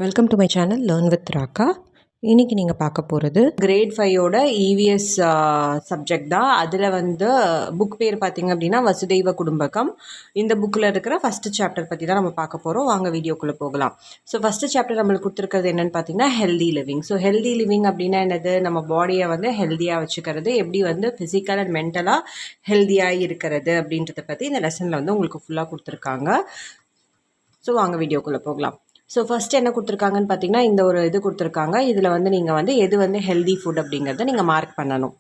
Welcome to my channel learn with Raqqa. இன்றைக்கி நீங்கள் பார்க்க போகிறது கிரேட் 5ஓட இவிஎஸ் சப்ஜெக்ட் தான். அதில் வந்து புக் பேர் பார்த்திங்க அப்படின்னா வசுதெய்வ குடும்பகம். இந்த புக்கில் இருக்கிற ஃபஸ்ட்டு சாப்டர் பற்றி தான் நம்ம பார்க்க போகிறோம். வாங்க வீடியோக்குள்ளே போகலாம். ஸோ ஃபஸ்ட்டு சாப்டர் நம்மளுக்கு கொடுத்துருக்கிறது என்னென்னு பார்த்தீங்கன்னா healthy living. So healthy living அப்படின்னா என்னது? நம்ம பாடியை வந்து ஹெல்த்தியாக வச்சுக்கிறது, எப்படி வந்து ஃபிசிக்கல் அண்ட் மென்டலாக ஹெல்த்தியாக இருக்கிறது அப்படின்றத பற்றி இந்த லெசனில் வந்து உங்களுக்கு ஃபுல்லாக கொடுத்துருக்காங்க. ஸோ வாங்க வீடியோக்குள்ளே போகலாம். ஸோ ஃபஸ்ட்டு என்ன கொடுத்துருக்காங்கன்னு பார்த்தீங்கன்னா இந்த ஒரு இது கொடுத்துருக்காங்க. இதில் வந்து நீங்கள் வந்து எது வந்து ஹெல்தி ஃபுட் அப்படிங்கிறத நீங்கள் மார்க் பண்ணணும்.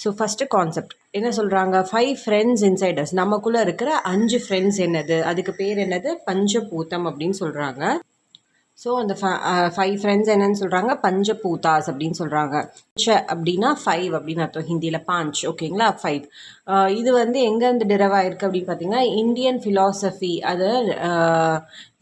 ஸோ ஃபஸ்ட்டு கான்செப்ட் என்ன சொல்கிறாங்க? 5 ஃப்ரெண்ட்ஸ் இன்சைடர்ஸ். நமக்குள்ளே இருக்கிற 5 ஃப்ரெண்ட்ஸ் என்னது? அதுக்கு பேர் என்னது? பஞ்சபூதம் அப்படின்னு சொல்கிறாங்க. ஸோ அந்த 5 ஃப்ரெண்ட்ஸ் என்னன்னு சொல்கிறாங்க? பஞ்சபூதாஸ் அப்படின்னு சொல்கிறாங்க. அப்படின்னா 5 அப்படின்னு அர்த்தம் ஹிந்தியில். பாஞ்ச், ஓகேங்களா? 5. இது வந்து எங்கேருந்து டிரைவ் ஆயிருக்கு அப்படின்னு பார்த்தீங்கன்னா இந்தியன் ஃபிலாசபி, அது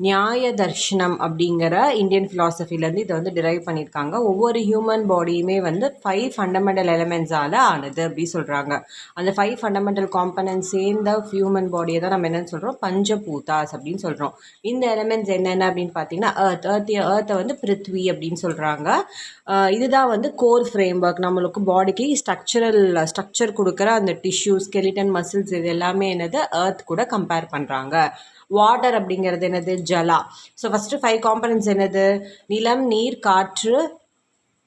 நியாய தர்ஷனம் அப்படிங்கிற இந்தியன் ஃபிலாசபிலேருந்து இதை வந்து டிரைவ் பண்ணியிருக்காங்க. ஒவ்வொரு ஹியூமன் பாடியுமே வந்து 5 ஃபண்டமெண்டல் எலிமெண்ட்ஸால் ஆனது அப்படின்னு சொல்கிறாங்க. அந்த 5 ஃபண்டமெண்டல் காம்பனன்ட்ஸ் சேர்ந்த ஹியூமன் பாடியை தான் நம்ம என்னென்னு சொல்கிறோம்? பஞ்சபூதாஸ் அப்படின்னு சொல்கிறோம். இந்த எலிமெண்ட்ஸ் என்னென்ன அப்படின்னு பார்த்தீங்கன்னா ஏர்த்தை வந்து பிருத்வி அப்படின்னு சொல்கிறாங்க. இதுதான் வந்து கோர் ஃப்ரேம் ஒர்க். நம்மளுக்கு பாடிக்கு ஸ்ட்ரக்சர் கொடுக்குற அந்த டிஷ்யூ, ஸ்கெலிட்டன், மசில்ஸ் இது எல்லாமே என்னது? ஏர்த் கூட கம்பேர் பண்ணுறாங்க. வாட்டர் அப்படிங்கிறது என்னது? ஜலா. ஸோ ஃபஸ்ட்டு 5 காம்பனன்ட்ஸ் என்னது? நிலம், நீர், காற்று,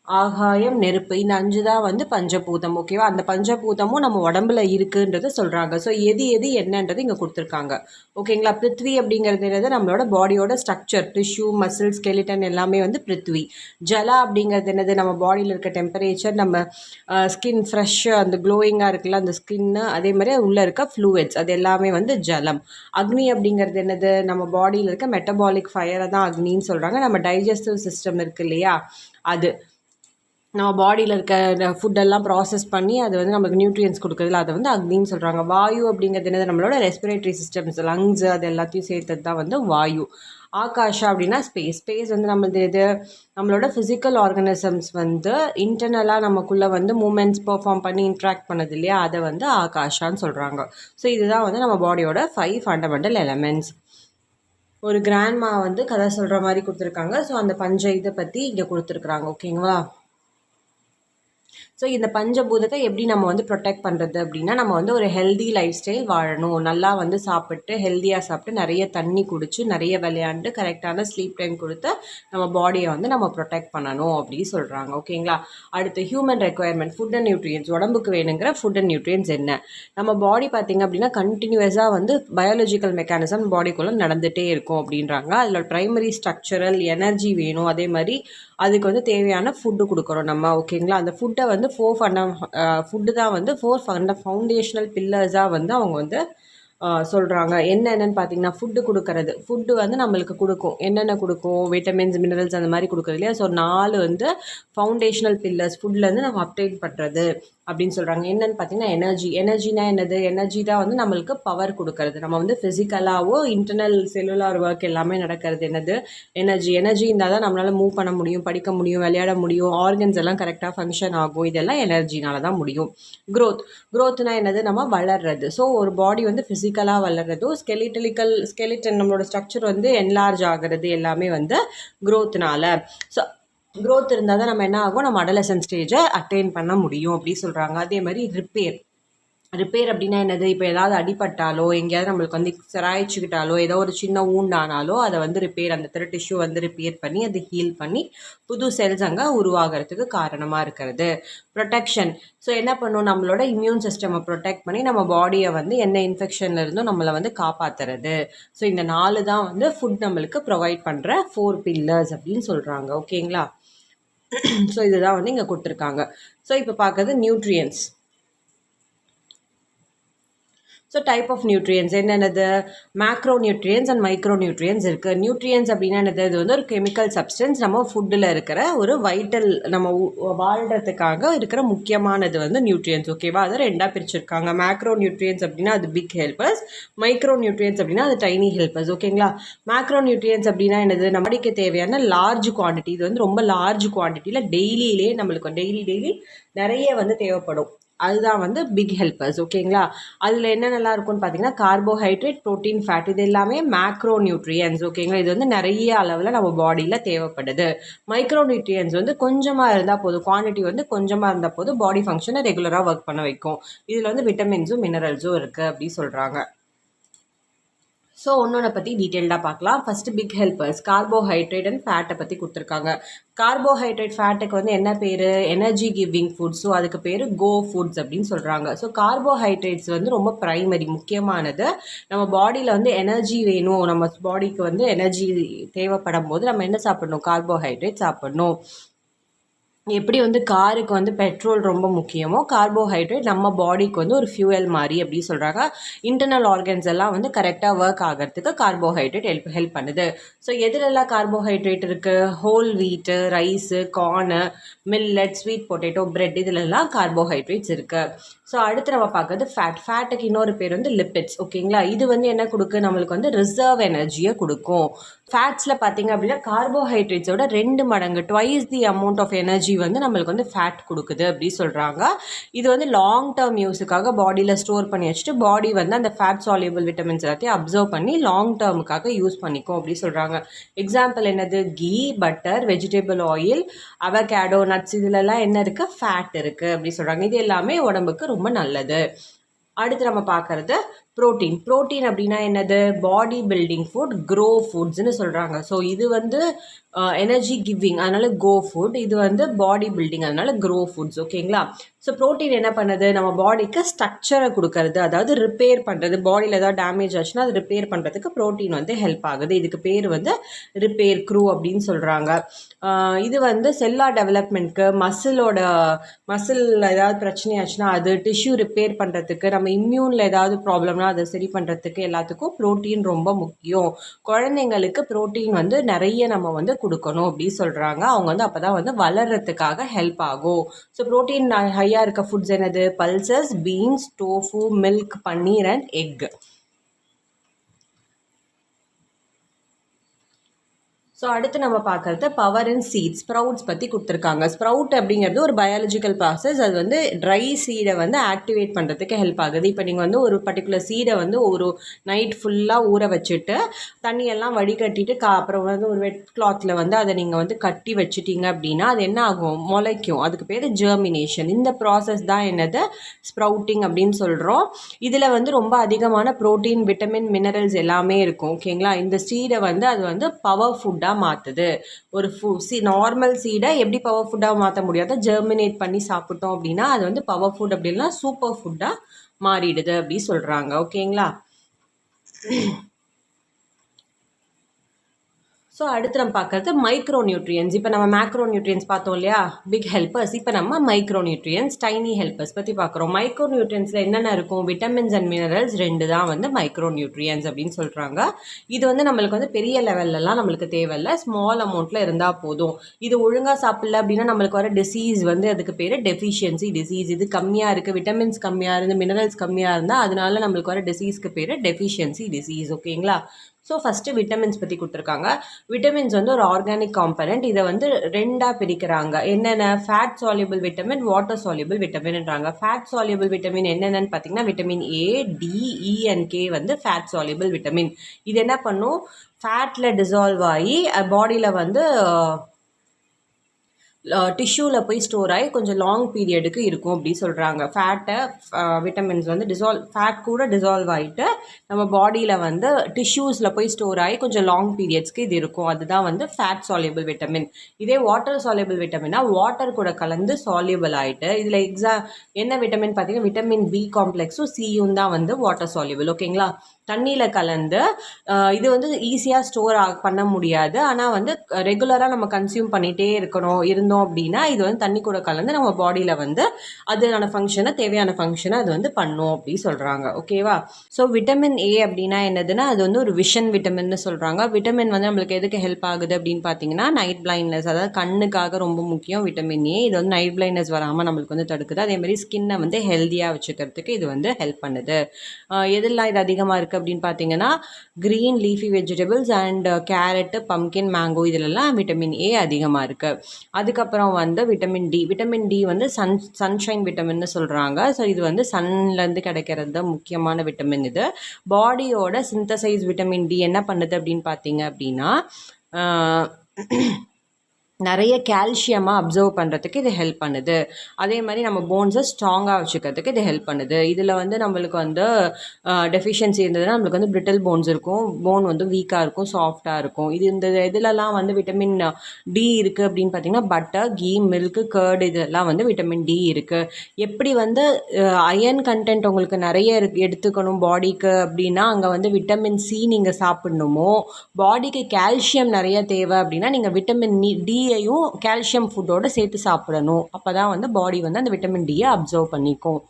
ஆகாயம், நெருப்பு. இந்த 5 தான் வந்து பஞ்சபூதம், ஓகேவா? அந்த பஞ்சபூதமும் நம்ம உடம்புல இருக்குன்றத சொல்கிறாங்க. ஸோ எது என்னன்றது இங்கே கொடுத்துருக்காங்க, ஓகேங்களா? பிருத்வி அப்படிங்கிறது என்னது? நம்மளோட பாடியோட ஸ்ட்ரக்சர், டிஷ்யூ, மசில், ஸ்கெலிட்டன் எல்லாமே வந்து பிருத்வி. ஜலா அப்படிங்கிறது என்னது? நம்ம பாடியில் இருக்க டெம்பரேச்சர், நம்ம ஸ்கின் ஃப்ரெஷ், அந்த க்ளோயிங்காக இருக்குல்ல அந்த ஸ்கின்னு, அதே மாதிரி உள்ளே இருக்க ஃப்ளூயிட்ஸ், அது எல்லாமே வந்து ஜலம். அக்னி அப்படிங்கிறது என்னது? நம்ம பாடியில் இருக்க மெட்டபாலிக் ஃபயரை தான் அக்னின்னு சொல்கிறாங்க. நம்ம டைஜஸ்டிவ் சிஸ்டம் இருக்குது இல்லையா, அது நம்ம பாடியில் இருக்க ஃபுட்டெல்லாம் ப்ராசஸ் பண்ணி அது வந்து நமக்கு நியூட்ரியன்ஸ் கொடுக்குறதுல அதை வந்து அக்னின்னு சொல்கிறாங்க. வாயு அப்படிங்கிறது என்னது? நம்மளோட ரெஸ்பிரேட்டரி சிஸ்டம்ஸ், லங்ஸ், அது எல்லாத்தையும் சேர்த்தது தான் வந்து வாயு. ஆகாஷா அப்படின்னா ஸ்பேஸ் வந்து நம்மளது எது? நம்மளோட ஃபிசிக்கல் ஆர்கனிசம்ஸ் வந்து இன்டர்னலாக நமக்குள்ளே வந்து மூமெண்ட்ஸ் பெர்ஃபார்ம் பண்ணி இன்ட்ராக்ட் பண்ணது இல்லையா, அதை வந்து ஆகாஷான்னு சொல்கிறாங்க. ஸோ இதுதான் வந்து நம்ம பாடியோட 5 ஃபண்டமெண்டல் எலிமெண்ட்ஸ். ஒரு கிராண்ட்மா வந்து கதை சொல்கிற மாதிரி கொடுத்துருக்காங்க. ஸோ அந்த இதை பற்றி இங்கே கொடுத்துருக்குறாங்க, ஓகேங்களா? ஸோ இந்த பஞ்சபூதத்தை எப்படி நம்ம வந்து ப்ரொடெக்ட் பண்ணுறது அப்படின்னா, நம்ம வந்து ஒரு ஹெல்தி லைஃப் ஸ்டைல் வாழணும். நல்லா வந்து சாப்பிட்டு, ஹெல்த்தியாக சாப்பிட்டு, நிறைய தண்ணி குடிச்சு, நிறைய விளையாண்டு, கரெக்டான ஸ்லீப் டைம் கொடுத்து நம்ம பாடியை வந்து நம்ம ப்ரொடெக்ட் பண்ணணும் அப்படின்னு சொல்கிறாங்க, ஓகேங்களா? அடுத்து human requirement, food and nutrients. உடம்புக்கு வேணுங்கிற ஃபுட் அண்ட் நியூட்ரியன்ஸ் என்ன? நம்ம பாடி பார்த்திங்க அப்படின்னா கண்டினியூஸாக வந்து பயாலஜிக்கல் மெக்கானிசம் பாடிக்குள்ளே நடந்துகிட்டே இருக்கும் அப்படின்றாங்க. அதில் ப்ரைமரி ஸ்ட்ரக்சரல் எனர்ஜி வேணும். அதே மாதிரி அதுக்கு வந்து தேவையான ஃபுட்டு கொடுக்குறோம் நம்ம, ஓகேங்களா? அந்த ஃபுட்டை வந்து ஃபுட்டு தான் வந்து 4 ஃபவுண்டேஷனல் பில்லர்ஸாக வந்து அவங்க வந்து சொல்கிறாங்க. என்னென்னு பார்த்தீங்கன்னா ஃபுட்டு கொடுக்கறது. ஃபுட்டு வந்து நம்மளுக்கு கொடுக்கும். என்னென்ன கொடுக்கும்? விட்டமின்ஸ், மினரல்ஸ் அந்த மாதிரி கொடுக்குறது இல்லையா? ஸோ 4 வந்து ஃபவுண்டேஷனல் பில்லர்ஸ் ஃபுட்லேருந்து நம்ம அப்டேட் பண்ணுறது அப்படின்னு சொல்கிறாங்க. என்னென்னு பார்த்தீங்கன்னா எனர்ஜினா என்னது? எனர்ஜி தான் வந்து நம்மளுக்கு பவர் கொடுக்கறது. நம்ம வந்து ஃபிசிக்கலாகவோ இன்டர்னல் செல்லுலார் ஒர்க் எல்லாமே நடக்கிறது என்னது? எனர்ஜி இருந்தால் தான் நம்மளால் மூவ் பண்ண முடியும், படிக்க முடியும், விளையாட முடியும், ஆர்கன்ஸ் எல்லாம் கரெக்டாக ஃபங்க்ஷன் ஆகும். இதெல்லாம் எனர்ஜினால தான் முடியும். க்ரோத்னா என்னது? நம்ம வளர்றது. ஸோ ஒரு பாடி வந்து ஃபிசிக்கலாக வளர்றதும், ஸ்கெலிட்டன் நம்மளோட ஸ்ட்ரக்சர் வந்து என்லார்ஜ் ஆகிறது எல்லாமே வந்து க்ரோத்னால. ஸோ க்ரோத் இருந்தால் தான் நம்ம என்ன ஆகும்? நம்ம அடலசன்ட் ஸ்டேஜை அட்டைன் பண்ண முடியும் அப்படி சொல்கிறாங்க. அதே மாதிரி ரிப்பேர் அப்படின்னா என்னது? இப்போ ஏதாவது அடிபட்டாலோ, எங்கேயாவது நம்மளுக்கு வந்து சிராய்ச்சிக்கிட்டாலோ, ஏதோ ஒரு சின்ன ஊண்டானாலோ அதை வந்து அந்த டிஷ்யூ வந்து ரிப்பேர் பண்ணி அதை ஹீல் பண்ணி புது செல்ஸ் அங்கே உருவாகிறதுக்கு காரணமாக இருக்கிறது. ப்ரொடெக்ஷன். ஸோ என்ன பண்ணும்? நம்மளோட இம்யூன் சிஸ்டமை ப்ரொடெக்ட் பண்ணி நம்ம பாடியை வந்து எந்த இன்ஃபெக்ஷன்ல இருந்தும் நம்மளை வந்து காப்பாற்றுறது. ஸோ இந்த 4 தான் வந்து ஃபுட் நம்மளுக்கு ப்ரொவைட் பண்ணுற 4 பில்லர்ஸ் அப்படின்னு சொல்கிறாங்க, ஓகேங்களா? ஸோ இதுதான் வந்து இங்கே கொடுத்துருக்காங்க. ஸோ இப்போ பார்க்குறது nutrients. So type of nutrients என்னென்னது? Macro nutrients and micro nutrients இருக்குது. நியூட்ரியன்ஸ் அப்படின்னா என்னது? இது வந்து ஒரு கெமிக்கல் சப்ஸ்டன்ஸ், நம்ம ஃபுட்டில் இருக்கிற ஒரு வைட்டல், நம்ம வாழ்கிறதுக்காக இருக்கிற முக்கியமானது வந்து நியூட்ரியன்ஸ், ஓகேவா? அதை 2ஆக பிரிச்சிருக்காங்க. மேக்ரோ நியூட்ரியன்ஸ் அப்படின்னா அது பிக் ஹெல்பர்ஸ், மைக்ரோ நியூட்ரியன்ஸ் அப்படின்னா அது டைனி ஹெல்பர்ஸ், ஓகேங்களா? மேக்ரோ நியூட்ரியன்ஸ் அப்படின்னா என்னது? நம்மளுக்கு தேவையான லார்ஜ் குவான்டிட்டி. இது வந்து ரொம்ப லார்ஜ் குவான்டிட்டியில் டெய்லி நம்மளுக்கு டெய்லி நிறைய வந்து தேவைப்படும். அதுதான் வந்து பிக் ஹெல்பர்ஸ். ஓகேங்களா? அதில் என்னென்னலாம் இருக்கும்னு பார்த்தீங்கன்னா கார்போஹைட்ரேட், ப்ரோட்டீன், ஃபேட் இது எல்லாமே மேக்ரோ நியூட்ரியன்ஸ். ஓகேங்களா? இது வந்து நிறைய அளவில் நம்ம பாடியில் தேவைப்படுது. மைக்ரோ நியூட்ரியன்ஸ் வந்து கொஞ்சமாக இருந்தால் போதும், குவான்டிட்டி வந்து கொஞ்சமாக இருந்தால் போதும், பாடி ஃபங்க்ஷனை ரெகுலராக ஒர்க் பண்ண வைக்கும். இதில் வந்து விட்டமின்ஸும் மினரல்ஸும் இருக்குது அப்படி சொல்கிறாங்க. ஸோ ஒன்னொன்றை பற்றி டீட்டெயில்டாக பார்க்கலாம். First big helpers carbohydrate and ஃபேட்டை பற்றி கொடுத்துருக்காங்க. கார்போஹைட்ரேட் ஃபேட்டுக்கு வந்து என்ன பேர்? Energy giving foods. ஸோ அதுக்கு பேர் கோ ஃபுட்ஸ் அப்படின்னு சொல்கிறாங்க. ஸோ கார்போஹைட்ரேட்ஸ் வந்து ரொம்ப ப்ரைமரி முக்கியமானது. நம்ம பாடியில் வந்து எனர்ஜி வேணும், நம்ம பாடிக்கு வந்து எனர்ஜி தேவைப்படும் போது நம்ம என்ன சாப்பிடணும்? கார்போஹைட்ரேட் சாப்பிடணும். எப்படி வந்து காருக்கு வந்து பெட்ரோல் ரொம்ப முக்கியமோ, கார்போஹைட்ரேட் நம்ம பாடிக்கு வந்து ஒரு ஃபியூயல் மாதிரி அப்படி சொல்கிறாங்க. இன்டர்னல் ஆர்கன்ஸ் எல்லாம் வந்து கரெக்டாக ஒர்க் ஆகிறதுக்கு கார்போஹைட்ரேட் ஹெல்ப் பண்ணுது. ஸோ எதுலெல்லாம் கார்போஹைட்ரேட் இருக்குது? ஹோல் வீட்டு, ரைஸு, கார்னு, மில்லட், ஸ்வீட் பொட்டேட்டோ, பிரெட் இதிலெல்லாம் கார்போஹைட்ரேட்ஸ் இருக்குது. ஸோ அடுத்து நம்ம பார்க்குறது ஃபேட்டுக்கு இன்னொரு பேர் வந்து லிப்பிட்ஸ். ஓகேங்களா? இது வந்து என்ன கொடுக்கு? நம்மளுக்கு வந்து ரிசர்வ் எனர்ஜியை கொடுக்கும். ஃபேட்ஸில் பார்த்தீங்க அப்படின்னா கார்போஹைட்ரேட்ஸோட 2 மடங்கு twice the amount of energy வந்து நம்மளுக்கு வந்து ஃபேட் கொடுக்குது அப்படி சொல்கிறாங்க. இது வந்து லாங் டேர்ம் யூஸுக்காக பாடியில் ஸ்டோர் பண்ணி வச்சுட்டு பாடி வந்து அந்த ஃபேட் சால்யூபிள் விட்டமின்ஸ் எல்லாத்தையும் அப்சர்வ் பண்ணி லாங் டேர்முக்காக யூஸ் பண்ணிக்கும் அப்படி சொல்கிறாங்க. எக்ஸாம்பிள் என்னது? Ghee, butter, vegetable oil, avocado, nuts இதிலெல்லாம் என்ன இருக்குது? ஃபேட் இருக்குது அப்படி சொல்கிறாங்க. இது எல்லாமே உடம்புக்கு ரொம்ப நல்லது. அடுத்து நம்ம பார்க்குறது ப்ரோட்டீன் அப்படின்னா என்னது? பாடி பில்டிங் ஃபுட், க்ரோ ஃபுட்ஸ்னு சொல்கிறாங்க. ஸோ இது வந்து எனர்ஜி கிவிங், அதனால கோ ஃபுட். இது வந்து பாடி பில்டிங், அதனால க்ரோ ஃபுட்ஸ். ஓகேங்களா? ஸோ ப்ரோட்டீன் என்ன பண்ணுது? நம்ம பாடிக்கு ஸ்ட்ரக்சரை கொடுக்கறது, அதாவது ரிப்பேர் பண்ணுறது. பாடியில் ஏதாவது டேமேஜ் ஆச்சுன்னா அது ரிப்பேர் பண்ணுறதுக்கு ப்ரோட்டீன் வந்து ஹெல்ப் ஆகுது. இதுக்கு பேர் வந்து ரிப்பேர் க்ரூ அப்படின்னு சொல்கிறாங்க. இது வந்து செல்லார் டெவலப்மெண்ட்க்கு, மசில் ஏதாவது பிரச்சனை ஆச்சுன்னா அது, டிஷ்யூ ரிப்பேர் பண்ணுறதுக்கு, நம்ம இம்யூனில் ஏதாவது ப்ராப்ளம்னா அதை சரி பண்ணுறதுக்கு எல்லாத்துக்கும் ப்ரோட்டீன் ரொம்ப முக்கியம். குழந்தைங்களுக்கு ப்ரோட்டீன் வந்து நிறைய நம்ம வந்து கொடுக்கணும் அப்படி சொல்கிறாங்க. அவங்க வந்து அப்போ தான் வந்து வளர்கிறதுக்காக ஹெல்ப் ஆகும். ஸோ ப்ரோட்டீன் ஹையாக இருக்க ஃபுட்ஸ் என்னது? Pulses, beans, tofu, milk, paneer and egg. So அடுத்து நம்ம பார்க்குறது பவர் அண்ட் சீட்ஸ், ஸ்ப்ரவுட்ஸ் பற்றி கொடுத்துருக்காங்க. ஸ்ப்ரவுட் அப்படிங்கிறது ஒரு பயாலஜிக்கல் ப்ராசஸ். அது வந்து ட்ரை சீடை வந்து ஆக்டிவேட் பண்ணுறதுக்கு ஹெல்ப் ஆகுது. இப்போ நீங்கள் வந்து ஒரு பர்டிகுலர் சீடை வந்து ஒரு நைட் ஃபுல்லாக ஊற வச்சுட்டு தண்ணியெல்லாம் வடிகட்டிட்டு அப்புறம் வந்து ஒரு வெட் கிளாத்தில் வந்து அதை நீங்கள் வந்து கட்டி வச்சுட்டீங்க அப்படின்னா அது என்ன ஆகும்? முளைக்கும். அதுக்கு பேர் ஜெர்மினேஷன். இந்த ப்ராசஸ் தான் என்னது? ஸ்ப்ரவுட்டிங் அப்படின்னு சொல்கிறோம். இதில் வந்து ரொம்ப அதிகமான ப்ரோட்டீன், விட்டமின், மினரல்ஸ் எல்லாமே இருக்கும். ஓகேங்களா? இந்த சீடை வந்து அது வந்து பவர் ஃபுட்டாக மாற்றுது. ஒரு நார்மல் சீடை எப்படி பவர் ஃபுட்டாக மாற்ற முடியாத ஜெர்மினேட் பண்ணி சாப்பிட்டோம் அப்படின்னா அது வந்து பவர் ஃபுட் அப்படின்னா சூப்பர் ஃபுட்டாக மாறிடுது அப்படி சொல்கிறாங்க. ஓகேங்களா? ஸோ அடுத்து நம்ம பார்க்குறது மைக்ரோ நியூட்ரியன்ஸ். இப்போ நம்ம மேக்ரோ நியூட்ரியன்ஸ் பார்த்தோம் இல்லையா? Big helpers. இப்போ நம்ம மைக்ரோ நியூட்ரியன்ஸ், டைனி ஹெல்பர்ஸ் பற்றி பார்க்குறோம். மைக்ரோ நியூட்ரியன்ஸில் என்னென்ன இருக்கும்? விட்டமின்ஸ் அண்ட் மினரல்ஸ் 2 தான் வந்து மைக்ரோ நியூட்ரியன்ஸ் அப்படின்னு சொல்கிறாங்க. இது வந்து நம்மளுக்கு வந்து பெரிய லெவல்லலாம் நம்மளுக்கு தேவையில்லை, ஸ்மால் அமௌண்ட்டில் இருந்தால் போதும். இது ஒழுங்காக சாப்பிடல அப்படின்னா நம்மளுக்கு வர டிசீஸ் வந்து அதுக்கு பேர் டெஃபிஷியன்சி டிசீஸ். இது கம்மியாக இருக்குது, விட்டமின்ஸ் கம்மியாக இருந்து மினரல்ஸ் கம்மியாக இருந்தால் அதனால நம்மளுக்கு வர டிசீஸ்க்கு பேர் டெஃபிஷியன்சி டிசீஸ். ஓகேங்களா? ஸோ ஃபஸ்ட்டு விட்டமின்ஸ் பற்றி கொடுத்துருக்காங்க. விட்டமின்ஸ் வந்து ஒரு ஆர்கானிக் காம்பனண்ட். இதை வந்து 2ஆக பிரிக்கிறாங்க. என்னென்ன? Fat soluble vitamin, water soluble விட்டமின்ன்றாங்க. ஃபேட் சால்யூபிள் விட்டமின் என்னென்னு பார்த்தீங்கன்னா vitamin A, D, E and K வந்து ஃபேட் சால்யூபிள் விட்டமின். இது என்ன பண்ணும்? ஃபேட்டில் டிசால்வ் ஆகி பாடியில் வந்து டிஷ்யூவில் போய் ஸ்டோர் ஆகி கொஞ்சம் லாங் பீரியடுக்கு இருக்கும் அப்படி சொல்கிறாங்க. விட்டமின்ஸ் வந்து ஃபேட் கூட டிசால்வ் ஆகிட்டு நம்ம பாடியில் வந்து டிஷ்யூஸில் போய் ஸ்டோர் ஆகி கொஞ்சம் லாங் பீரியட்ஸ்க்கு இது இருக்கும். அதுதான் வந்து ஃபேட் சால்யூபிள் விட்டமின். இதே வாட்டர் சால்யூபிள் விட்டமின்னா வாட்டர் கூட கலந்து சால்யூபிள் ஆகிட்டு இதில் என்ன விட்டமின் பார்த்தீங்கன்னா விட்டமின் பி காம்ப்ளெக்ஸும் சியும் தான் வந்து வாட்டர் சால்யூபிள். ஓகேங்களா? தண்ணியில் கலந்து இது வந்து ஈஸியாக ஸ்டோர் பண்ண முடியாது. ஆனால் வந்து ரெகுலராக நம்ம கன்சியூம் பண்ணிகிட்டே இருந்தோம் அப்படின்னா இது வந்து தண்ணி கூட கலந்து நம்ம பாடியில் வந்து அதுக்கான ஃபங்க்ஷனை, தேவையான ஃபங்க்ஷனை அது வந்து பண்ணும் அப்படி சொல்கிறாங்க. ஓகேவா? ஸோ விட்டமின் ஏ அப்படின்னா என்னதுன்னா அது வந்து ஒரு விஷன் விட்டமின்னு சொல்கிறாங்க. விட்டமின் வந்து நம்மளுக்கு எதுக்கு ஹெல்ப் ஆகுது அப்படின்னு பார்த்தீங்கன்னா நைட் பிளைண்ட்னஸ், அதாவது கண்ணுக்காக ரொம்ப முக்கியம் விட்டமின் ஏ. இது வந்து நைட் பிளைண்ட்னஸ் வராமல் நம்மளுக்கு வந்து தடுக்குது. அதேமாதிரி ஸ்கின்னை வந்து ஹெல்த்தியாக வச்சுக்கிறதுக்கு இது வந்து ஹெல்ப் பண்ணுது. எதெல்லாம் இது அதிகமாக இருக்குது இருக்குது அப்படின்னு பார்த்தீங்கன்னா green leafy vegetables and carrot, pumpkin, mango இதிலெல்லாம் விட்டமின் ஏ அதிகமாக இருக்குது. அதுக்கப்புறம் வந்து விட்டமின் டி வந்து சன்ஷைன் விட்டமின்னு சொல்கிறாங்க. ஸோ இது வந்து சன்லேருந்து கிடைக்கிறது தான் முக்கியமான விட்டமின். இது பாடியோட சிந்தசைஸ் விட்டமின் டி என்ன பண்ணுது அப்படின்னு பார்த்தீங்க அப்படின்னா நிறைய கால்சியமாக அப்சர்வ் பண்ணுறதுக்கு இது ஹெல்ப் பண்ணுது. அதே மாதிரி நம்ம போன்ஸை ஸ்ட்ராங்காக வச்சுக்கிறதுக்கு இது ஹெல்ப் பண்ணுது. இதில் வந்து நம்மளுக்கு வந்து டெஃபிஷியன்சி இருந்ததுன்னா நம்மளுக்கு வந்து பிரிட்டில் போன்ஸ் இருக்கும், போன் வந்து வீக்காக இருக்கும், சாஃப்டாக இருக்கும். இந்த இதிலெல்லாம் வந்து விட்டமின் டி இருக்குது அப்படின்னு பார்த்தீங்கன்னா பட்டர், கீ, மில்க்கு, கர்டு இதெல்லாம் வந்து விட்டமின் டி இருக்குது. எப்படி வந்து அயன் கண்டென்ட் உங்களுக்கு நிறைய எடுத்துக்கணும் பாடிக்கு அப்படின்னா அங்கே வந்து விட்டமின் சி நீங்கள் சாப்பிட்ணுமோ, பாடிக்கு கால்சியம் நிறைய தேவை அப்படின்னா நீங்கள் விட்டமின் டியையும் கால்சியம் ஃபுட்டோடு சேர்த்து சாப்பிடணும். அப்போ தான் வந்து பாடி வந்து அந்த விட்டமின் டியை அப்சர்வ் பண்ணிக்கும்.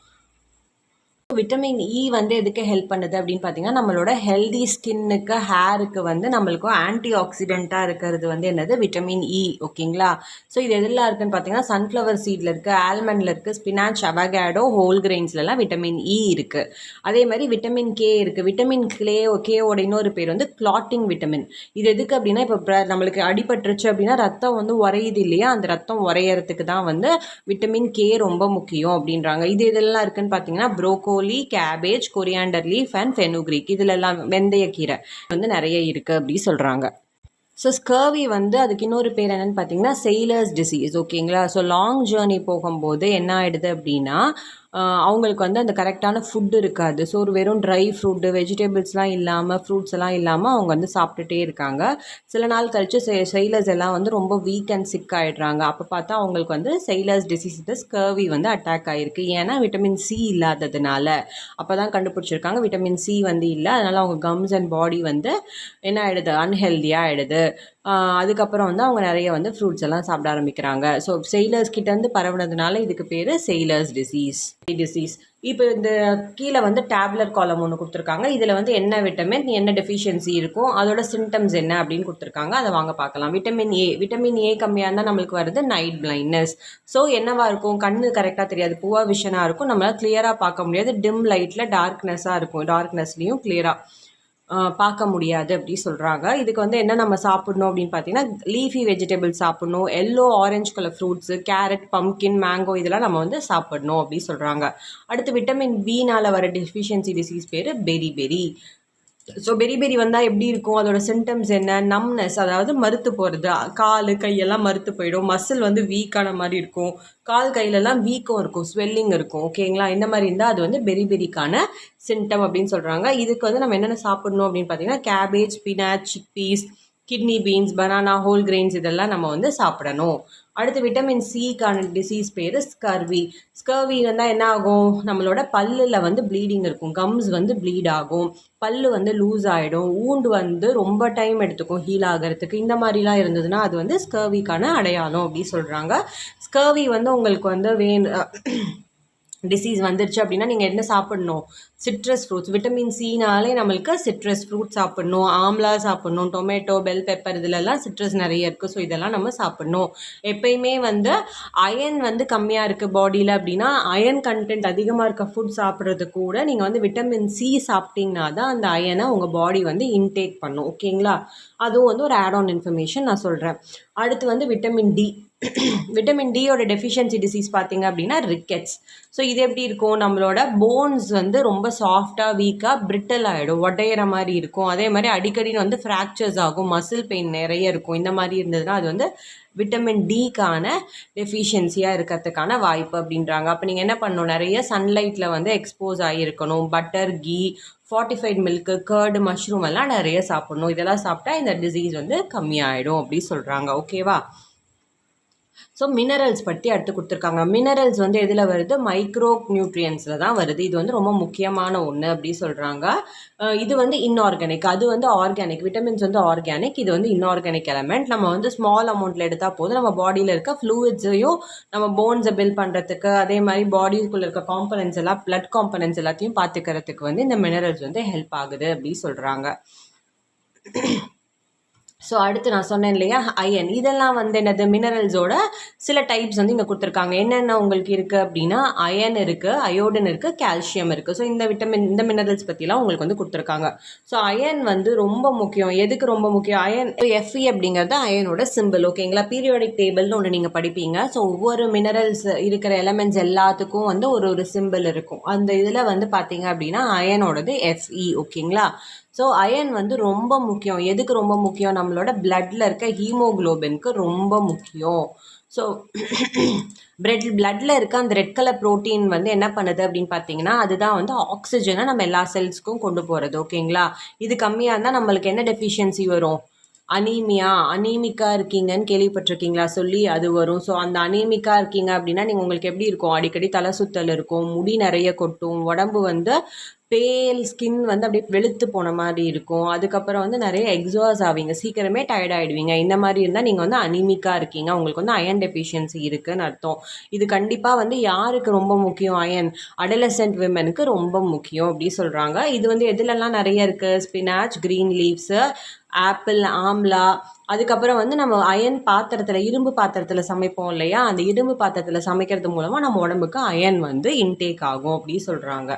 விட்டமின் இ வந்து எதுக்கு ஹெல்ப் பண்ணுது அப்படின்னு பார்த்தீங்கன்னா நம்மளோட ஹெல்தி ஸ்கின்னுக்கு, ஹேருக்கு வந்து நம்மளுக்கும் ஆன்டி ஆக்சிடெண்ட்டாக இருக்கிறது வந்து என்னது விட்டமின் இ. ஓகேங்களா? ஸோ இது எதெல்லாம் இருக்குதுன்னு பார்த்தீங்கன்னா சன்ஃப்ளவர் சீடில் இருக்குது, ஆல்மண்டில் இருக்குது, ஸ்பினாச், அவகேடோ, ஹோல் கிரெயின்ஸ்லாம் விட்டமின் இ இருக்குது. அதே மாதிரி விட்டமின் கே இருக்குது. விட்டமின் கேவோட இன்னொரு பேர் வந்து கிளாட்டிங் விட்டமின். இது எதுக்கு அப்படின்னா இப்போ நம்மளுக்கு அடிபட்டுருச்சு அப்படின்னா ரத்தம் வந்து உறையுது இல்லையா, அந்த ரத்தம் உறையறதுக்கு தான் வந்து விட்டமின் கே ரொம்ப முக்கியம் அப்படின்றாங்க. இது எதெல்லாம் இருக்குதுன்னு பார்த்தீங்கன்னா broccoli, cabbage, coriander leaf and fenugreek இதிலெல்லாம் வெந்தயக்கீரை வந்து நிறைய இருக்குது அப்படி சொல்கிறாங்க. ஸோ ஸ்கர்வி வந்து அதுக்கு இன்னொரு பேர் என்னென்னு பார்த்தீங்கன்னா செயிலர்ஸ் டிசீஸ். ஓகேங்களா? ஸோ லாங் ஜேர்னி போகும்போது என்ன ஆகிடுது அப்படின்னா அவங்களுக்கு வந்து அந்த கரெக்டான ஃபுட்டு இருக்காது. ஸோ ஒரு வெறும் ட்ரை ஃப்ரூட்டு, வெஜிடபிள்ஸ்லாம் இல்லாமல், ஃப்ரூட்ஸ் எல்லாம் இல்லாமல் அவங்க வந்து சாப்பிட்டுட்டே இருக்காங்க. சில நாள் கழித்து செயிலர்ஸ் எல்லாம் வந்து ரொம்ப வீக் அண்ட் சிக் ஆகிடுறாங்க. அப்போ பார்த்தா அவங்களுக்கு வந்து செயிலர்ஸ் டிசீஸ், ஸ்கர்வி வந்து அட்டாக் ஆகிருக்கு. ஏன்னா விட்டமின் சி இல்லாததுனால. அப்போ தான் கண்டுபிடிச்சிருக்காங்க விட்டமின் சி வந்து இல்லை, அதனால் அவங்க கம்ஸ் அண்ட் பாடி வந்து என்ன ஆகிடுது, அன்ஹெல்தியாக ஆகிடுது. அதுக்கப்புறம் வந்து அவங்க நிறைய வந்து ஃப்ரூட்ஸ் எல்லாம் சாப்பிட ஆரம்பிக்கிறாங்க. ஸோ செயிலர்ஸ் கிட்டேருந்து பரவுனதுனால இதுக்கு பேர் செயிலர்ஸ் டிசீஸ். இப்போ இந்த கீழே வந்து டேப்லெட் காலம் ஒன்று கொடுத்துருக்காங்க. இதில் வந்து என்ன விட்டமின், என்ன டெஃபிஷியன்சி இருக்கும், அதோட சிம்டம்ஸ் என்ன அப்படின்னு கொடுத்துருக்காங்க. அதை வாங்க பார்க்கலாம். விட்டமின் ஏ கம்மியாக இருந்தால் நம்மளுக்கு வருது நைட் பிளைண்ட்னஸ். ஸோ என்னவா இருக்கும், கண்ணு கரெக்டாக தெரியாது, புவர் விஷனாக இருக்கும், நம்மளால் கிளியராக பார்க்க முடியாது, டிம் லைட்டில் டார்க்னஸாக இருக்கும், டார்க்னஸ்லேயும் கிளியராக பார்க்க முடியாது அப்படி சொல்கிறாங்க. இதுக்கு வந்து என்ன நம்ம சாப்பிடணும் அப்படின்னு பார்த்தீங்கன்னா லீஃபி வெஜிடபிள்ஸ் சாப்பிடணும், yellow orange colour fruits, carrot, pumpkin, mango இதெல்லாம் நம்ம வந்து சாப்பிடணும் அப்படி சொல்கிறாங்க. அடுத்து விட்டமின் பினால் வர டெஃபிஷியன்சி டிசீஸ் பேர் பெரி. ஸோ பெரி வந்தால் எப்படி இருக்கும், அதோட சிம்டம்ஸ் என்ன, நம்னஸ், அதாவது மறுத்து போகிறது, கால் கையெல்லாம் மறுத்து போயிடும், மசில் வந்து வீக்கான மாதிரி இருக்கும், கால் கையிலலாம் வீக்கம் இருக்கும், ஸ்வெல்லிங் இருக்கும். ஓகேங்களா? இந்த மாதிரி இருந்தால் அது வந்து பெரிக்கான சிம்டம் அப்படின்னு சொல்கிறாங்க. இதுக்கு வந்து நம்ம என்னென்ன சாப்பிடணும் அப்படின்னு பார்த்தீங்கன்னா cabbage, spinach, chickpeas, kidney beans, banana, whole grains இதெல்லாம் நம்ம வந்து சாப்பிடணும். அடுத்து விட்டமின் சிக்கான டிசீஸ் பேர் ஸ்கர்வி வந்தால் என்ன ஆகும், நம்மளோட பல்லில் வந்து ப்ளீடிங் இருக்கும், கம்ஸ் வந்து ப்ளீட் ஆகும், பல்லு வந்து லூஸ் ஆகிடும், ஊண்டு வந்து ரொம்ப டைம் எடுத்துக்கும் ஹீல் ஆகிறதுக்கு. இந்த மாதிரிலாம் இருந்ததுன்னா அது வந்து ஸ்கர்விக்கான அடையாளம் அப்படி சொல்கிறாங்க. ஸ்கர்வி வந்து உங்களுக்கு வந்து டிசீஸ் வந்துருச்சு அப்படின்னா நீங்கள் என்ன சாப்பிடணும், சிட்ரஸ் ஃப்ரூட்ஸ். விட்டமின் சினாலே நம்மளுக்கு சிட்ரஸ் ஃப்ரூட் சாப்பிடணும், ஆம்லா சாப்பிடணும், டொமேட்டோ, பெல் பெப்பர் இதிலெல்லாம் சிட்ரஸ் நிறைய இருக்குது. ஸோ இதெல்லாம் நம்ம சாப்பிடணும். எப்பயுமே வந்து அயன் வந்து கம்மியாக இருக்குது பாடியில் அப்படின்னா அயன் கண்டென்ட் அதிகமாக இருக்க ஃபுட் சாப்பிட்றது கூட நீங்கள் வந்து விட்டமின் சி சாப்பிட்டீங்கன்னா தான் அந்த அயனை உங்கள் பாடி வந்து இன்டேக் பண்ணும். ஓகேங்களா? அதுவும் வந்து ஒரு ஆட் ஆன் இன்ஃபர்மேஷன் நான் சொல்கிறேன். அடுத்து வந்து விட்டமின் டியோட டெஃபிஷியன்சி டிசீஸ் பார்த்தீங்க அப்படின்னா ரிக்கெட்ஸ். ஸோ இது எப்படி இருக்கும், நம்மளோட போன்ஸ் வந்து ரொம்ப சாஃப்டாக வீக்காக பிரிட்டில் ஆகிடும், உடையிற மாதிரி இருக்கும். அதே மாதிரி அடிக்கடி வந்து ஃப்ராக்சர்ஸ் ஆகும், மசில் பெயின் நிறைய இருக்கும். இந்த மாதிரி இருந்ததுன்னா அது வந்து விட்டமின் டிக்கான டெஃபிஷியன்சியாக இருக்கிறதுக்கான வாய்ப்பு அப்படின்றாங்க. அப்போ நீங்கள் என்ன பண்ணணும், நிறைய சன்லைட்டில் வந்து எக்ஸ்போஸ் ஆகியிருக்கணும், butter, ghee, fortified milk, curd, mushroom எல்லாம் நிறைய சாப்பிடணும். இதெல்லாம் சாப்பிட்டா இந்த டிசீஸ் வந்து கம்மியாயிடும் அப்படி சொல்கிறாங்க. ஓகேவா? ஸோ மினரல்ஸ் பற்றி அடுத்து கொடுத்துருக்காங்க. மினரல்ஸ் வந்து எதில் வருது, மைக்ரோ நியூட்ரியன்ஸில் தான் வருது. இது வந்து ரொம்ப முக்கியமான ஒன்று அப்படி சொல்கிறாங்க. இது வந்து இன்ஆர்கானிக், அது வந்து ஆர்கானிக். விட்டமின்ஸ் வந்து ஆர்கானிக், இது வந்து இன்ஆர்கானிக் எலமெண்ட். நம்ம வந்து ஸ்மால் அமௌண்ட்டில் எடுத்தால் போதும், நம்ம பாடியில் இருக்க ஃப்ளூயிட்ஸையும் நம்ம போன்ஸை பில்ட் பண்ணுறதுக்கு, அதே மாதிரி பாடிக்குள்ளே இருக்க காம்பனன்ட்ஸ் எல்லாம், பிளட் காம்பனன்ட்ஸ் எல்லாத்தையும் பார்த்துக்கிறதுக்கு வந்து இந்த மினரல்ஸ் வந்து ஹெல்ப் ஆகுது அப்படி சொல்கிறாங்க. ஸோ அடுத்து நான் சொன்னேன் இல்லையா அயன், இதெல்லாம் வந்து என்னது மினரல்ஸோட சில டைப்ஸ் வந்து இங்கே கொடுத்துருக்காங்க. என்னென்ன உங்களுக்கு இருக்குது அப்படின்னா அயன் இருக்குது, அயோடின் இருக்குது, கால்சியம் இருக்குது. ஸோ இந்த மினரல்ஸ் பற்றிலாம் உங்களுக்கு வந்து கொடுத்துருக்காங்க. ஸோ அயன் வந்து ரொம்ப முக்கியம். எதுக்கு ரொம்ப முக்கியம்? அயன் Fe அப்படிங்கிறது அயனோட சிம்பிள். ஓகேங்களா? பீரியாடிக் டேபிள்னு ஒன்று நீங்கள் படிப்பீங்க. ஸோ ஒவ்வொரு மினரல்ஸ் இருக்கிற எலமெண்ட்ஸ் எல்லாத்துக்கும் வந்து ஒரு சிம்பிள் இருக்கும். அந்த இதில் வந்து பார்த்தீங்க அப்படின்னா அயனோடது Fe. ஓகேங்களா? ஸோ அயன் வந்து ரொம்ப முக்கியம். எதுக்கு ரொம்ப முக்கியம்? நம்மளோட பிளட்டில் இருக்க ஹீமோக்ளோபினுக்கு ரொம்ப முக்கியம். ஸோ பிளட்டில் இருக்க அந்த ரெட் கலர் ப்ரோட்டீன் வந்து என்ன பண்ணுது அப்படின்னு பார்த்தீங்கன்னா அதுதான் வந்து ஆக்சிஜனை நம்ம எல்லா செல்ஸ்க்கும் கொண்டு போகிறது. ஓகேங்களா? இது கம்மியாக இருந்தால் நம்மளுக்கு என்ன டெஃபிஷியன்சி வரும்? அனீமிக்காக இருக்கீங்கன்னு கேள்விப்பட்டிருக்கீங்களா சொல்லி அது வரும். ஸோ அந்த அனீமிக்காக இருக்கீங்க அப்படின்னா நீங்கள் உங்களுக்கு எப்படி இருக்கும்? அடிக்கடி தலை சுத்தல் இருக்கும், முடி நிறைய கொட்டும், உடம்பு வந்து பேல் ஸ்கின் வந்து அப்படியே வெளுத்து போன மாதிரி இருக்கும். அதுக்கப்புறம் வந்து நிறைய எக்ஸாஸ் ஆவீங்க, சீக்கிரமே டயர்ட் ஆகிடுவீங்க. இந்த மாதிரி இருந்தால் நீங்கள் வந்து அனீமிக்காக இருக்கீங்க, உங்களுக்கு வந்து அயன் டெஃபிஷியன்சி இருக்குதுன்னு அர்த்தம். இது கண்டிப்பாக வந்து யாருக்கு ரொம்ப முக்கியம்? அயன் அடலசென்ட் விமனுக்கு ரொம்ப முக்கியம் அப்படி சொல்கிறாங்க. இது வந்து எதுலலாம் நிறைய இருக்குது? Spinach, green leaves, apple, amla. அதுக்கப்புறம் வந்து நம்ம அயன் பாத்திரத்தில், இரும்பு பாத்திரத்தில் சமைப்போம் இல்லையா? அந்த இரும்பு பாத்திரத்தில் சமைக்கிறது மூலமாக நம்ம உடம்புக்கு அயன் வந்து இன்டேக் ஆகும் அப்படி சொல்கிறாங்க.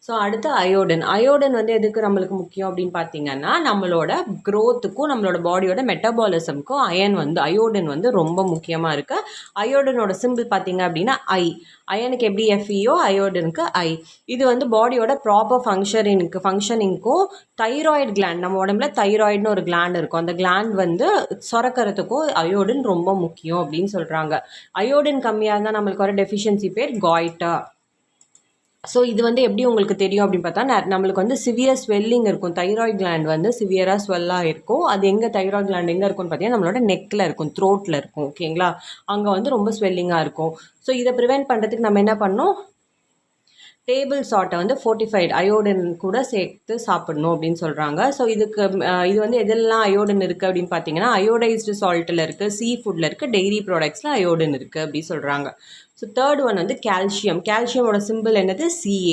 ஸோ அடுத்து அயோடின் வந்து எதுக்கு நம்மளுக்கு முக்கியம் அப்படின்னு பார்த்தீங்கன்னா நம்மளோட க்ரோத்துக்கும் நம்மளோட பாடியோட மெட்டபாலிசம்க்கும் அயோடின் வந்து ரொம்ப முக்கியமாக இருக்குது. அயோடினோட சிம்பிள் பார்த்தீங்க அப்படின்னா அயனுக்கு எப்படி FeO, அயோடினுக்கு I. இது வந்து பாடியோட ப்ராப்பர் ஃபங்க்ஷனிங்க்கும் தைராய்டு கிளாண்ட், நம்ம உடம்புல தைராய்டுன்னு ஒரு கிளாண்ட் இருக்கும், அந்த கிளாண்ட் வந்து சுரக்கிறதுக்கும் அயோடின் ரொம்ப முக்கியம் அப்படின்னு சொல்கிறாங்க. அயோடின் கம்மியாக இருந்தால் நம்மளுக்கு வர டெஃபிஷியன்சி பேர் காய்டா. ஸோ இது வந்து எப்படி உங்களுக்கு தெரியும் அப்படின்னு பார்த்தா நம்மளுக்கு வந்து சிவியர் ஸ்வெல்லிங் இருக்கும். தைராய்டு கிளாண்ட் வந்து சிவியராக ஸ்வெல்லாக இருக்கும். அது எங்கே தைராய்டு கிளாண்ட் எங்கே இருக்கும்னு பார்த்தீங்கன்னா நம்மளோட நெக்கில் இருக்கும், த்ரோட்டில் இருக்கும். ஓகேங்களா? அங்கே வந்து ரொம்ப ஸ்வெல்லிங்காக இருக்கும். ஸோ இதை ப்ரிவென்ட் பண்ணுறதுக்கு நம்ம என்ன பண்ணோம்? டேபிள் சால்ட்டை வந்து ஃபோர்ட்டிஃபைடு அயோடின் கூட சேர்த்து சாப்பிடணும் அப்படின்னு சொல்கிறாங்க. ஸோ இது வந்து எதெல்லாம் அயோடின் இருக்குது அப்படின்னு பார்த்தீங்கன்னா அயோடைஸ்டு சால்ட்டில் இருக்குது, சீ ஃபுட்டில் இருக்குது, டெய்ரி ப்ராடக்ட்ஸில் அயோடின் இருக்குது அப்படின்னு சொல்கிறாங்க. ஸோ தேர்ட் ஒன் வந்து கால்சியமோட சிம்பிள் என்னது? Ca.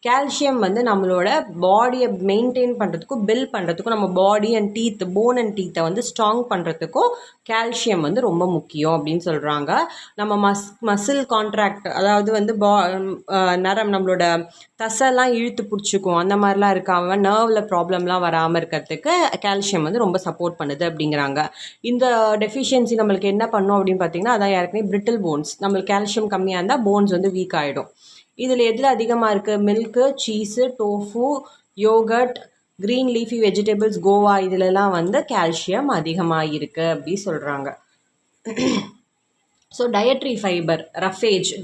கால்சியம் வந்து நம்மளோட பாடியை மெயின்டைன் பண்ணுறதுக்கும் பில்ட் பண்ணுறதுக்கும், நம்ம பாடி அண்ட் போன் அண்ட் டீத்தை வந்து ஸ்ட்ராங் பண்ணுறதுக்கும் கால்சியம் வந்து ரொம்ப முக்கியம் அப்படின்னு சொல்கிறாங்க. நம்ம மசில் கான்ட்ராக்ட், அதாவது வந்து நம்மளோட தசைலாம் இழுத்து பிடிச்சிக்கும், அந்த மாதிரிலாம் இருக்காமல் நர்வில் ப்ராப்ளம்லாம் வராமல் இருக்கிறதுக்கு கால்சியம் வந்து ரொம்ப சப்போர்ட் பண்ணுது அப்படிங்கிறாங்க. இந்த டெஃபிஷியன்சி நம்மளுக்கு என்ன பண்ணும் அப்படின்னு பார்த்தீங்கன்னா அதான் ஏற்கனவே பிரிட்டில் போன்ஸ், நம்மளுக்கு கால்சியம் கம்மியாக இருந்தால் போன்ஸ் வந்து வீக் ஆகிடும். இதில் எதில் அதிகமாக இருக்குது? Milk, cheese, tofu, yoghurt, green leafy vegetables, Goa, இதிலெல்லாம் வந்து கால்சியம் அதிகமாக இருக்குது அப்படி சொல்கிறாங்க. ஸோ டயட்ரி ஃபைபர்,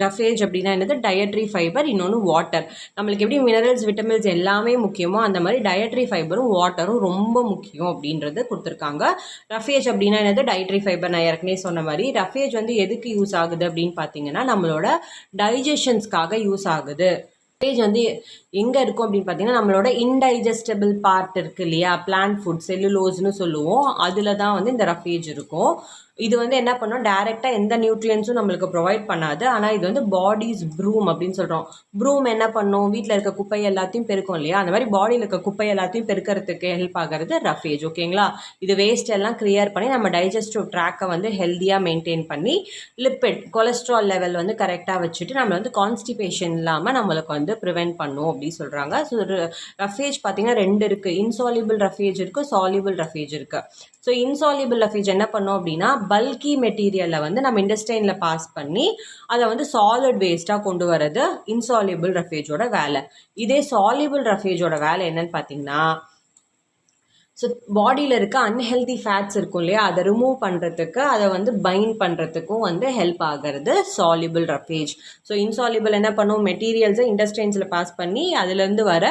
டஃபேஜ் அப்படின்னா என்னது? டயட்ரி ஃபைபர், இன்னொன்று வாட்டர். நம்மளுக்கு எப்படி மினரல்ஸ், விட்டமின்ஸ் எல்லாமே முக்கியமோ அந்த மாதிரி டயட்ரி ஃபைபரும் வாட்டரும் ரொம்ப முக்கியம் அப்படின்றது கொடுத்துருக்காங்க. ரஃபேஜ் அப்படின்னா என்னது? Dietary fibre. நான் ஏற்கனவே சொன்ன மாதிரி ரஃபேஜ் வந்து எதுக்கு யூஸ் ஆகுது அப்படின்னு பார்த்தீங்கன்னா நம்மளோட டைஜஷன்ஸ்க்காக யூஸ் ஆகுது. ரஃபேஜ் வந்து எங்கே இருக்கும் அப்படின்னு பார்த்தீங்கன்னா நம்மளோட இன்டைஜஸ்டபிள் பார்ட் இருக்குது இல்லையா, பிளான்ட் ஃபுட், செல்லுலோஸ்னு சொல்லுவோம், அதில் தான் வந்து இந்த ரஃபேஜ் இருக்கும். இது வந்து என்ன பண்ணோம்? டைரெக்டாக எந்த நியூட்ரியன்ஸும் நம்மளுக்கு ப்ரொவைட் பண்ணாது. ஆனால் இது வந்து பாடிஸ் ப்ரூம் அப்படின்னு சொல்கிறோம். ப்ரூம் என்ன பண்ணும்? வீட்டில் இருக்க குப்பை எல்லாத்தையும் பெருக்கும் இல்லையா, அந்த மாதிரி பாடியில் இருக்க குப்பை எல்லாத்தையும் பெருக்கிறதுக்கு ஹெல்ப் ஆகிறது ரஃபேஜ். ஓகேங்களா? இது வேஸ்ட் எல்லாம் கிளியர் பண்ணி நம்ம டைஜஸ்டிவ் ட்ராக்கை வந்து ஹெல்த்தியாக மெயின்டைன் பண்ணி லிப்பிட், கொலஸ்ட்ரால் லெவல் வந்து கரெக்டாக வச்சுட்டு நம்மளை வந்து கான்ஸ்டிபேஷன் இல்லாமல் நம்மளுக்கு வந்து ப்ரிவென்ட் பண்ணும் அப்படின்னு சொல்கிறாங்க. ஸோ ரஃபேஜ் பார்த்திங்கன்னா 2 இருக்குது. இன்சாலிபிள் ரஃபேஜ் இருக்குது, சாலிபிள் ரஃபேஜ் இருக்குது. ஸோ இன்சாலிபிள் ரஃபேஜ் என்ன பண்ணோம் அப்படின்னா பல்கி மெட்டீரியலை வந்து நம்ம இண்டஸ்ட்ரைனில் பாஸ் பண்ணி அதை வந்து சாலிட் வேஸ்ட்டாக கொண்டு வரது இன்சாலிபிள் ரஃபேஜோட வேலை. இதே சாலிபிள் ரஃபேஜோட வேலை என்னன்னு பார்த்தீங்கன்னா ஸோ பாடியில் இருக்க அன்ஹெல்தி ஃபேட்ஸ் இருக்கும் இல்லையா, அதை ரிமூவ் பண்ணுறதுக்கு, அதை வந்து பைண்ட் பண்ணுறதுக்கும் வந்து ஹெல்ப் ஆகிறது சாலிபிள் ரஃபேஜ். ஸோ இன்சாலிபிள் என்ன பண்ணும்? மெட்டீரியல்ஸை இண்டஸ்ட்ரைன்ஸில் பாஸ் பண்ணி அதுலேருந்து வர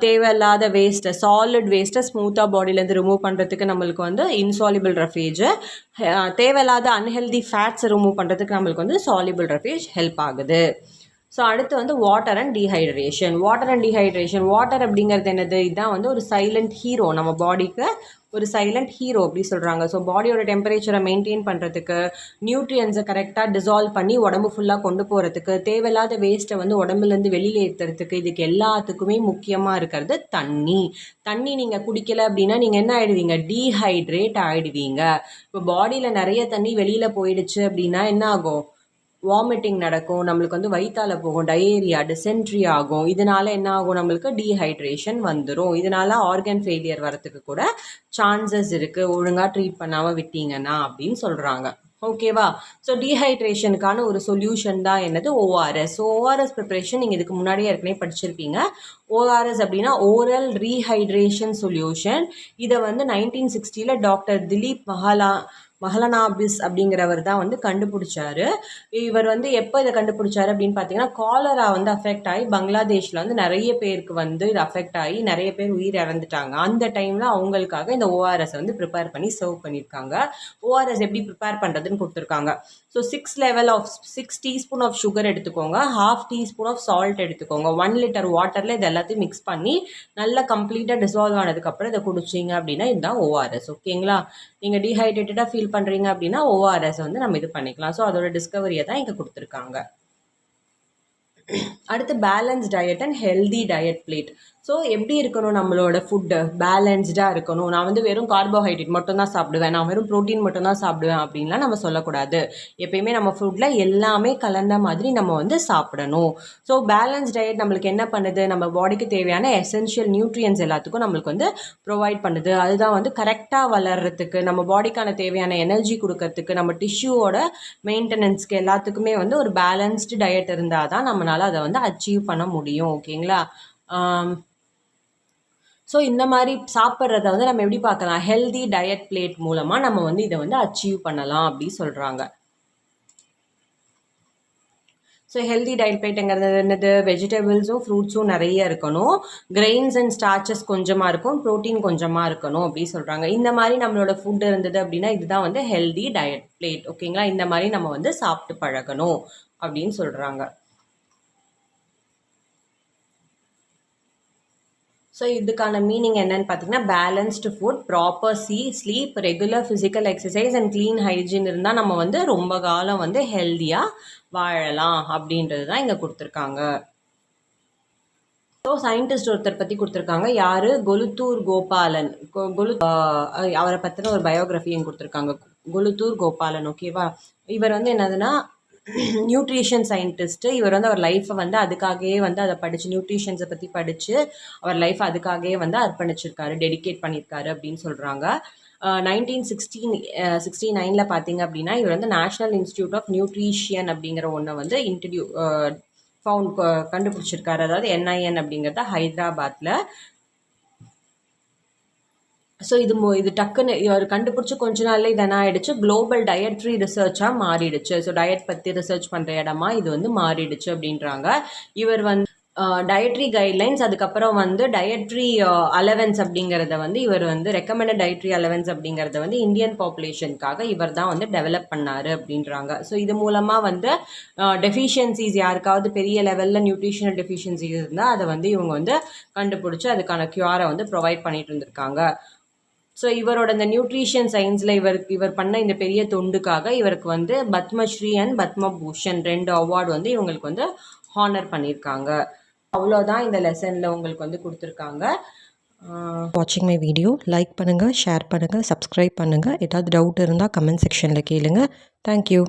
தேவையில்லாத வேஸ்ட்டை, சாலிட் வேஸ்ட்டை ஸ்மூத்தாக பாடியிலேருந்து ரிமூவ் பண்ணுறதுக்கு நம்மளுக்கு வந்து இன்சாலிபிள் ரஃபேஜ், தேவையில்லாத அன்ஹெல்தி ஃபேட்ஸை ரிமூவ் பண்ணுறதுக்கு நம்மளுக்கு வந்து சாலிபிள் ரஃபேஜ் ஹெல்ப் ஆகுது. ஸோ அடுத்து வந்து வாட்டர் அண்ட் டீஹைட்ரேஷன். வாட்டர் அப்படிங்கிறது என்னது? இதுதான் வந்து ஒரு சைலண்ட் ஹீரோ, நம்ம பாடிக்கு ஒரு சைலண்ட் ஹீரோ அப்படி சொல்கிறாங்க. ஸோ பாடியோட டெம்பரேச்சரை மெயின்டைன் பண்ணுறதுக்கு, நியூட்ரியன்ஸை கரெக்டாக டிசால்வ் பண்ணி உடம்பு ஃபுல்லாக கொண்டு போகிறதுக்கு, தேவையில்லாத வேஸ்ட்டை வந்து உடம்புலேருந்து வெளியில் ஏற்றுறதுக்கு, இதுக்கு எல்லாத்துக்குமே முக்கியமாக இருக்கிறது தண்ணி. தண்ணி நீங்கள் குடிக்கலை அப்படின்னா நீங்கள் என்ன ஆகிடுவீங்க? டீஹைட்ரேட் ஆகிடுவீங்க. இப்போ பாடியில் நிறைய தண்ணி வெளியில் போயிடுச்சு அப்படின்னா என்ன ஆகும்? வாமிட்டிங் நடக்கும், நம்மளுக்கு வந்து வயிற்றால போகும், டயேரியா, டிசென்ட்ரி ஆகும். இதனால என்ன ஆகும்? நம்மளுக்கு டீஹைட்ரேஷன் வந்துடும். இதனால ஆர்கன் ஃபெயிலியர் வரத்துக்கு கூட சான்சஸ் இருக்குது, ஒழுங்காக ட்ரீட் பண்ணாமல் விட்டீங்கன்னா அப்படின்னு சொல்கிறாங்க. ஓகேவா? ஸோ டீஹைட்ரேஷனுக்கான ஒரு சொல்யூஷன் தான் என்னது? ஓஆர்எஸ். ஸோ ஓஆர்எஸ் ப்ரிப்பரேஷன் நீங்கள் இதுக்கு முன்னாடியே ஏற்கனவே படிச்சிருப்பீங்க. ஓஆர்எஸ் அப்படின்னா ஓரல் ரீஹைட்ரேஷன் சொல்யூஷன். இதை வந்து 1960 டாக்டர் திலீப் மஹலனாபிஸ் அப்படிங்கிறவர் தான் வந்து கண்டுபிடிச்சாரு. இவர் வந்து எப்போ இதை கண்டுபிடிச்சாரு அப்படின்னு பார்த்தீங்கன்னா, காலரா வந்து அஃபெக்ட் ஆகி பங்களாதேஷில் வந்து நிறைய பேருக்கு வந்து இது அஃபெக்ட் ஆகி நிறைய பேர் உயிர் இறந்துட்டாங்க. அந்த டைமில் அவங்களுக்காக இந்த ஓஆர்எஸ் வந்து ப்ரிப்பேர் பண்ணி சர்வ் பண்ணியிருக்காங்க. ஓஆர்எஸ் எப்படி ப்ரிப்பேர் பண்ணுறதுன்னு கொடுத்துருக்காங்க. ஸோ 6 டீஸ்பூன் ஆஃப் சுகர் எடுத்துக்கோங்க, 1/2 டீஸ்பூன் ஆஃப் சால்ட் எடுத்துக்கோங்க, 1 லிட்டர் வாட்டரில் இது எல்லாத்தையும் மிக்ஸ் பண்ணி நல்லா கம்ப்ளீட்டாக டிசால்வ் ஆனதுக்கப்புறம் இதை குடிச்சிங்க அப்படின்னா இதுதான் ஓஆர்எஸ். ஓகேங்களா? நீங்கள் டீஹைட்ரேட்டடாக ஃபீல் பண்ணுறீங்க அப்படின்னா ஓஆர்எஸ் வந்து நம்ம இது பண்ணிக்கலாம். ஸோ அதோட டிஸ்கவரியை தான் இங்கே கொடுத்துருக்காங்க. அடுத்து balance diet and healthy diet plate. So எப்படி இருக்கணும் நம்மளோட ஃபுட்டு? பேலன்ஸ்டாக இருக்கணும். நான் வந்து வெறும் கார்போஹைட்ரேட் மட்டும் தான் சாப்பிடுவேன், நான் வெறும் ப்ரோட்டீன் மட்டும் தான் சாப்பிடுவேன் அப்படின்லாம் நம்ம சொல்லக்கூடாது. எப்பயுமே நம்ம ஃபுட்டில் எல்லாமே கலந்த மாதிரி நம்ம வந்து சாப்பிடணும். ஸோ பேலன்ஸ் டயட் நம்மளுக்கு என்ன பண்ணுது? நம்ம பாடிக்கு தேவையான எசென்ஷியல் நியூட்ரியன்ஸ் எல்லாத்துக்கும் நம்மளுக்கு வந்து ப்ரொவைட் பண்ணுது. அதுதான் வந்து கரெக்டாக வளர்கிறதுக்கு, நம்ம பாடிக்கான தேவையான எனர்ஜி கொடுக்கறதுக்கு, நம்ம டிஷ்யூவோட மெயின்டெனன்ஸ்க்கு எல்லாத்துக்குமே வந்து ஒரு பேலன்ஸ்டு டயட் இருந்தால் தான் நம்மளால் அதை வந்து அச்சீவ் பண்ண முடியும். ஓகேங்களா? ஸோ இந்த மாதிரி சாப்பிட்றத வந்து நம்ம எப்படி பார்க்கலாம்? ஹெல்தி டயட் பிளேட் மூலமாக நம்ம வந்து இதை வந்து அச்சீவ் பண்ணலாம் அப்படி சொல்கிறாங்க. ஸோ ஹெல்தி டயட் பிளேட்டுங்கிறது என்னது? வெஜிடபிள்ஸும் ஃப்ரூட்ஸும் நிறைய இருக்கணும், கிரெயின்ஸ் அண்ட் ஸ்டார்ச்சஸ் கொஞ்சமாக இருக்கும், ப்ரோட்டீன் கொஞ்சமாக இருக்கணும் அப்படி சொல்கிறாங்க. இந்த மாதிரி நம்மளோட ஃபுட் இருந்தது அப்படின்னா இதுதான் வந்து ஹெல்தி டயட் பிளேட். ஓகேங்களா? இந்த மாதிரி நம்ம வந்து சாப்பிட்டு பழகணும் அப்படின்னு சொல்கிறாங்க. ஸோ இதுக்கான மீனிங் என்னன்னு பார்த்தீங்கன்னா, balanced food, proper sleep, regular physical exercise and clean hygiene இருந்தால் நம்ம வந்து ரொம்ப காலம் வந்து ஹெல்த்தியாக வாழலாம் அப்படின்றது தான் இங்கே கொடுத்துருக்காங்க. ஸோ சயின்டிஸ்ட் ஒருத்தர் பற்றி கொடுத்துருக்காங்க. யார்? கொலுத்தூர் கோபாலன். அவரை பற்றின ஒரு பயோகிராஃபியும் கொடுத்துருக்காங்க, கொலுத்தூர் கோபாலன். ஓகேவா? இவர் வந்து என்னதுன்னா நியூட்ரிஷன் சயின்டிஸ்ட்டு. இவர் வந்து அவர் லைஃப்பை வந்து அதுக்காகவே வந்து அதை படித்து, நியூட்ரிஷன்ஸை பற்றி படித்து அவர் லைஃப் அதுக்காகவே வந்து அர்ப்பணிச்சிருக்காரு, டெடிகேட் பண்ணியிருக்காரு அப்படின்னு சொல்கிறாங்க. 1969 பார்த்தீங்க அப்படின்னா இவர் வந்து நேஷ்னல் இன்ஸ்டியூட் ஆஃப் நியூட்ரிஷியன் அப்படிங்கிற ஒன்றை வந்து கண்டுபிடிச்சிருக்காரு. அதாவது NIN அப்படிங்கிறத ஹைதராபாத்தில். ஸோ இது டக்குன்னு இவர் கண்டுபிடிச்சி கொஞ்ச நாள்ல இது என்ன ஆயிடுச்சு? குளோபல் டயட்ரி ரிசர்ச்சாக மாறிடுச்சு. ஸோ டயட் பற்றி ரிசர்ச் பண்ணுற இடமா இது வந்து மாறிடுச்சு அப்படின்றாங்க. இவர் வந்து டயட்ரி கைட்லைன்ஸ், அதுக்கப்புறம் வந்து டயட்ரி அலவன்ஸ் அப்படிங்கிறத வந்து இவர் வந்து ரெக்கமெண்டட் டயட்ரி அலவன்ஸ் அப்படிங்கிறத வந்து இந்தியன் பாப்புலேஷனுக்காக இவர் தான் வந்து டெவலப் பண்ணார் அப்படின்றாங்க. ஸோ இது மூலமாக வந்து டெஃபிஷியன்சிஸ், யாருக்காவது பெரிய லெவலில் நியூட்ரிஷனல் டெஃபிஷியன்சிஸ் இருந்தால் அதை வந்து இவங்க வந்து கண்டுபிடிச்சி அதுக்கான க்யூரை வந்து ப்ரொவைட் பண்ணிட்டு இருந்திருக்காங்க. ஸோ இவரோட இந்த நியூட்ரிஷன் சயின்ஸில் இவர் பண்ண இந்த பெரிய தொண்டுக்காக இவருக்கு வந்து பத்மஸ்ரீ அண்ட் பத்மபூஷன் 2 அவார்டு வந்து இவங்களுக்கு வந்து ஹானர் பண்ணியிருக்காங்க. அவ்வளோதான் இந்த லெசனில் உங்களுக்கு வந்து கொடுத்துருக்காங்க. வாட்சிங் மை வீடியோ லைக் பண்ணுங்கள், ஷேர் பண்ணுங்கள், சப்ஸ்கிரைப் பண்ணுங்கள். ஏதாவது டவுட் இருந்தால் கமெண்ட் செக்ஷனில் கேளுங்க. தேங்க்யூ.